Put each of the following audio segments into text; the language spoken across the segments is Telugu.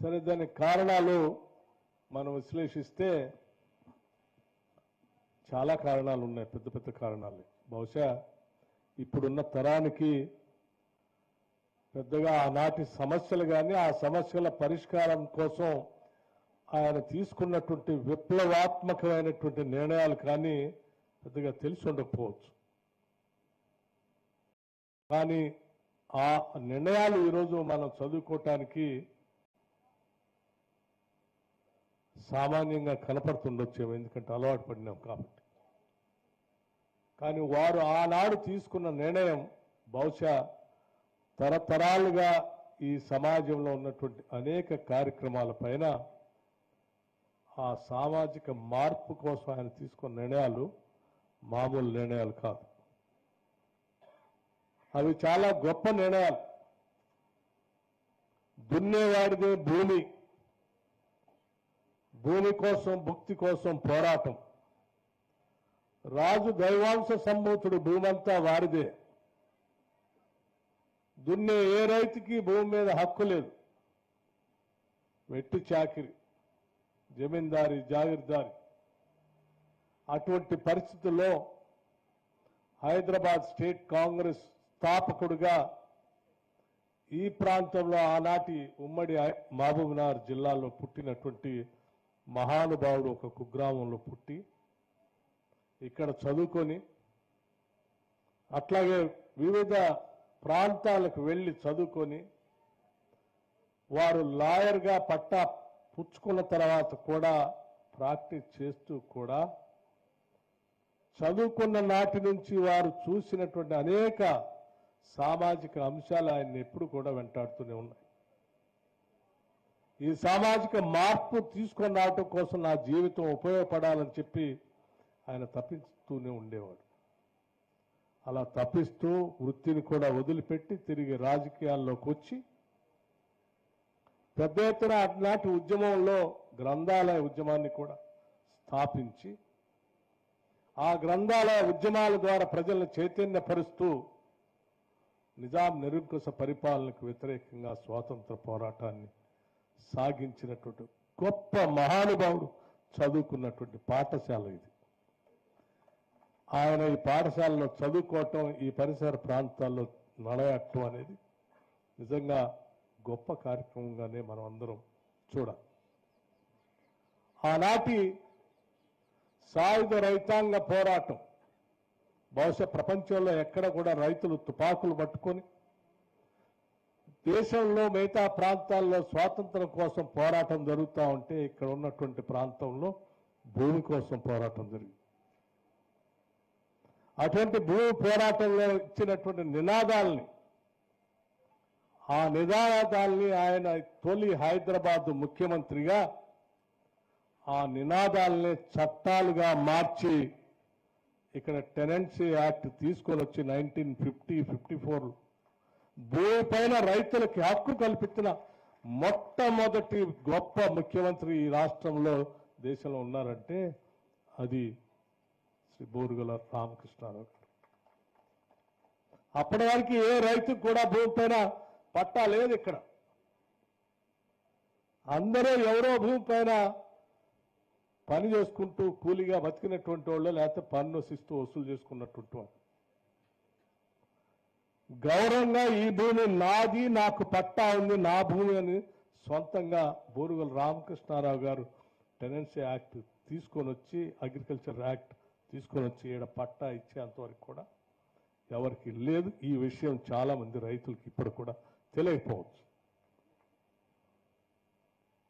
సరే, దానికి కారణాలు మనం విశ్లేషిస్తే చాలా కారణాలు ఉన్నాయి, పెద్ద పెద్ద కారణాలు. బహుశా ఇప్పుడున్న తరానికి పెద్దగా ఆనాటి సమస్యలు కానీ ఆ సమస్యల పరిష్కారం కోసం ఆయన తీసుకున్నటువంటి విప్లవాత్మకమైనటువంటి నిర్ణయాలు కానీ పెద్దగా తెలిసి ఉండకపోవచ్చు. కానీ ఆ నిర్ణయాలు ఈరోజు మనం చదువుకోవటానికి సామాన్యంగా కనపడుతుండొచ్చేమో, ఎందుకంటే అలవాటు పడినాం కాబట్టి. కానీ వారు ఆనాడు తీసుకున్న నిర్ణయం బహుశా తరతరాలుగా ఈ సమాజంలో ఉన్నటువంటి అనేక కార్యక్రమాలపైన ఆ సామాజిక మార్పు కోసం ఆయన తీసుకున్న నిర్ణయాలు మామూలు నిర్ణయాలు కాదు. అవి చాలా గొప్ప నిర్ణయాలు. దున్నేవాడిదే భూమి, భూమి కోసం భుక్తి కోసం పోరాటం. రాజు దైవాంశ సంభూతుడు, భూమంతా వారిదే. దున్నే ఏ రైతుకి భూమి మీద హక్కు లేదు. వెట్టి చాకిరి, జమీందారి, జాగీర్దారి. అటువంటి పరిస్థితుల్లో హైదరాబాద్ స్టేట్ కాంగ్రెస్ స్థాపకుడుగా ఈ ప్రాంతంలో ఆనాటి ఉమ్మడి మహబూబ్నగర్ జిల్లాలో పుట్టినటువంటి మహానుభావుడు ఒక కుగ్రామంలో పుట్టి ఇక్కడ చదువుకొని అట్లాగే వివిధ ప్రాంతాలకు వెళ్ళి చదువుకొని వారు లాయర్గా పట్టా పుచ్చుకున్న తర్వాత కూడా ప్రాక్టీస్ చేస్తూ కూడా చదువుకున్న నాటి నుంచి వారు చూసినటువంటి అనేక సామాజిక అంశాలు ఆయన్ని ఎప్పుడు కూడా వెంటాడుతూనే ఉన్నాయి. ఈ సామాజిక మార్పు తీసుకొని రావటం కోసం నా జీవితం ఉపయోగపడాలని చెప్పి ఆయన తప్పిస్తూనే ఉండేవాడు. అలా తప్పిస్తూ వృత్తిని కూడా వదిలిపెట్టి తిరిగి రాజకీయాల్లోకి వచ్చి పెద్ద ఎత్తున అట్లాంటి ఉద్యమంలో గ్రంథాలయ ఉద్యమాన్ని కూడా స్థాపించి ఆ గ్రంథాలయ ఉద్యమాల ద్వారా ప్రజలను చైతన్యపరుస్తూ నిజాం నిరంకుశ పరిపాలనకు వ్యతిరేకంగా స్వాతంత్ర పోరాటాన్ని సాగించినటువంటి గొప్ప మహానుభావుడు చదువుకున్నటువంటి పాఠశాల ఇది. ఆయన ఈ పాఠశాలలో చదువుకోవటం, ఈ పరిసర ప్రాంతాల్లో నడయట్టం అనేది నిజంగా గొప్ప కార్యక్రమంగానే మనం అందరం చూడాలి. ఆనాటి సాయుధ రైతాంగ పోరాటం బహుశా ప్రపంచంలో ఎక్కడ కూడా రైతులు తుపాకులు పట్టుకొని దేశంలో మిగతా ప్రాంతాల్లో స్వాతంత్రం కోసం పోరాటం జరుగుతూ ఉంటే ఇక్కడ ఉన్నటువంటి ప్రాంతంలో భూమి కోసం పోరాటం జరిగింది. అటువంటి భూమి పోరాటంలో ఇచ్చినటువంటి నినాదాలని, ఆ నినాదాల్ని ఆయన తొలి హైదరాబాద్ ముఖ్యమంత్రిగా ఆ నినాదాలని చట్టాలుగా మార్చి ఇక్కడ టెనెన్సీ యాక్ట్ తీసుకొని వచ్చి 1954 భూమి పైన రైతులకి హక్కు కల్పించిన మొట్టమొదటి గొప్ప ముఖ్యమంత్రి ఈ రాష్ట్రంలో దేశంలో ఉన్నారంటే అది శ్రీ బోరుగల రామకృష్ణారావు గారు. అప్పటి వరకు ఏ రైతుకు కూడా భూమి పైన పట్టా లేదు. ఇక్కడ అందరూ ఎవరో భూమి పైన పని చేసుకుంటూ కూలీగా బతికినటువంటి వాళ్ళు, లేకపోతే పన్ను శిస్తు వసూలు చేసుకున్నటువంటి వాళ్ళు. గౌరవంగా ఈ భూమి నాది, నాకు పట్టా ఉంది, నా భూమి అని సొంతంగా బోరుగల రామకృష్ణారావు గారు టెనెన్సీ యాక్ట్ తీసుకొని వచ్చి, అగ్రికల్చర్ యాక్ట్ తీసుకొని వచ్చి ఈడ పట్టా ఇచ్చేంతవరకు కూడా ఎవరికి లేదు. ఈ విషయం చాలా మంది రైతులకి ఇప్పుడు కూడా తెలియకపోవచ్చు.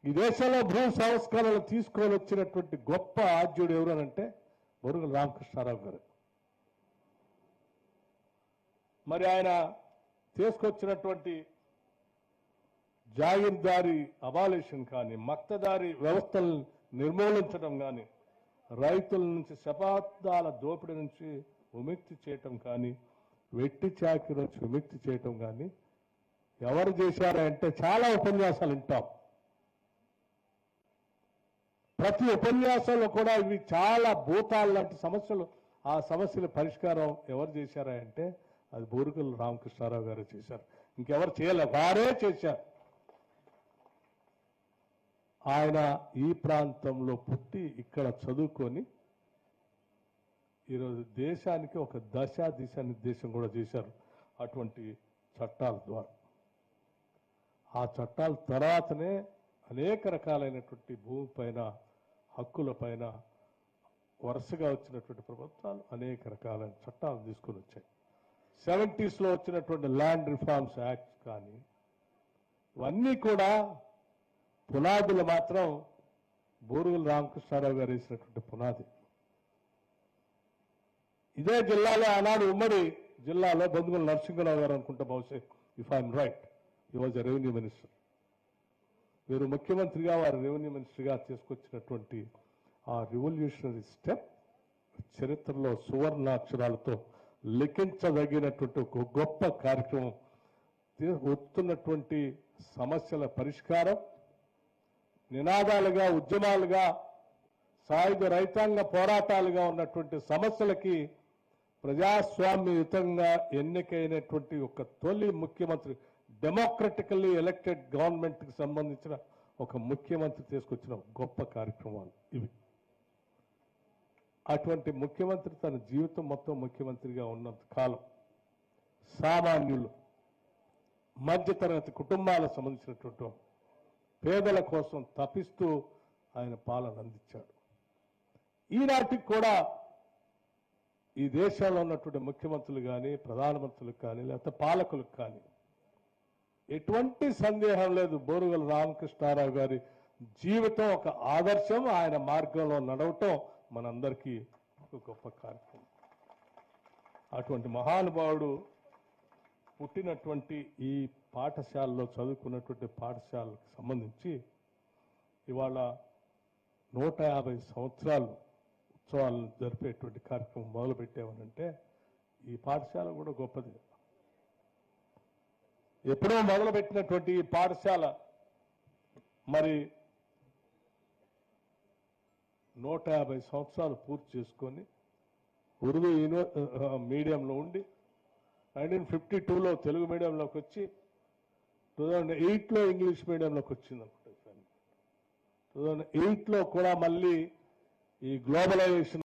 ఈ దేశంలో భూ సంస్కరణలు తీసుకొని వచ్చినటువంటి గొప్ప ఆద్యుడు ఎవరనంటే బోరుగల రామకృష్ణారావు గారు. మరి ఆయన తీసుకొచ్చినటువంటి జాగీర్దారీ అబాలిషన్ కానీ, మక్తదారీ వ్యవస్థలను నిర్మూలించడం కానీ, రైతుల నుంచి శతాబ్దాల దోపిడీ నుంచి విముక్తి చేయటం కానీ, వెట్టి చాకిరి నుంచి విముక్తి చేయటం కానీ ఎవరు చేశారంటే చాలా ఉపన్యాసాలు వింటాం. ప్రతి ఉపన్యాసంలో కూడా ఇవి చాలా భూతాలు లాంటి సమస్యలు, ఆ సమస్యల పరిష్కారం ఎవరు చేశారా అంటే అది బోరుగల రామకృష్ణారావు గారు చేశారు. ఇంకెవరు చేయలే, వారే చేశారు. ఆయన ఈ ప్రాంతంలో పుట్టి ఇక్కడ చదువుకొని ఈరోజు దేశానికి ఒక దిశా నిర్దేశం కూడా చేశారు అటువంటి చట్టాల ద్వారా. ఆ చట్టాల తర్వాతనే అనేక రకాలైనటువంటి భూమిపైన హక్కులపైన వరుసగా వచ్చినటువంటి ప్రభుత్వాలు అనేక రకాలైన చట్టాలు తీసుకొని వచ్చాయి. 70s లో వచ్చినటువంటి ల్యాండ్ రిఫార్మ్స్ యాక్ట్ కానీ ఇవన్నీ కూడా పునాదులు మాత్రం బూరుగుల రామకృష్ణారావు గారు వేసినటువంటి పునాది. ఇదే జిల్లాలో ఆనాడు ఉమ్మడి జిల్లాలో బొందుగుల నరసింహరావు గారు అనుకుంటా బహుశా, if I'm right, he was a revenue minister. వీరు ముఖ్యమంత్రిగా వారు రెవెన్యూ మినిస్టర్గా తీసుకొచ్చినటువంటి ఆ రివల్యూషనరీ స్టెప్ చరిత్రలో సువర్ణాక్షరాలతో లిఖించదగినటువంటి ఒక గొప్ప కార్యక్రమం. వస్తున్నటువంటి సమస్యల పరిష్కారం, నినాదాలుగా ఉద్యమాలుగా సాయుధ రైతాంగ పోరాటాలుగా ఉన్నటువంటి సమస్యలకి ప్రజాస్వామ్యయుతంగా ఎన్నికైనటువంటి ఒక తొలి ముఖ్యమంత్రి, డెమోక్రటికల్లీ ఎలక్టెడ్ గవర్నమెంట్కి సంబంధించిన ఒక ముఖ్యమంత్రి తీసుకొచ్చిన గొప్ప కార్యక్రమాలు ఇవి. అటువంటి ముఖ్యమంత్రి తన జీవితం మొత్తం ముఖ్యమంత్రిగా ఉన్నంత కాలం సామాన్యులు, మధ్యతరగతి కుటుంబాలకు సంబంధించినటువంటి పేదల కోసం తపిస్తూ ఆయన పాలన అందించాడు. ఈనాటికి కూడా ఈ దేశంలో ఉన్నటువంటి ముఖ్యమంత్రులు కానీ, ప్రధానమంత్రులకు కానీ, లేకపోతే పాలకులకు కానీ ఎటువంటి సందేహం లేదు, బూరుగుల రామకృష్ణారావు గారి జీవితం ఒక ఆదర్శం. ఆయన మార్గంలో నడవటం మనందరికీ ఒక గొప్ప కార్యక్రమం. అటువంటి మహానుభావుడు పుట్టినటువంటి ఈ పాఠశాలలో చదువుకున్నటువంటి పాఠశాలకు సంబంధించి ఇవాళ 150 సంవత్సరాలు ఉత్సవాలను జరిపేటువంటి కార్యక్రమం మొదలుపెట్టామనంటే ఈ పాఠశాల కూడా గొప్పది. ఎప్పుడో మొదలుపెట్టినటువంటి ఈ పాఠశాల మరి 150 సంవత్సరాలు పూర్తి చేసుకొని ఉర్దూ మీడియంలో ఉండి 1952లో తెలుగు మీడియంలోకి వచ్చి 2008లో ఇంగ్లీష్ మీడియంలోకి వచ్చింది అనుకుంటా. 2008లో కూడా మళ్ళీ ఈ గ్లోబలైజేషన్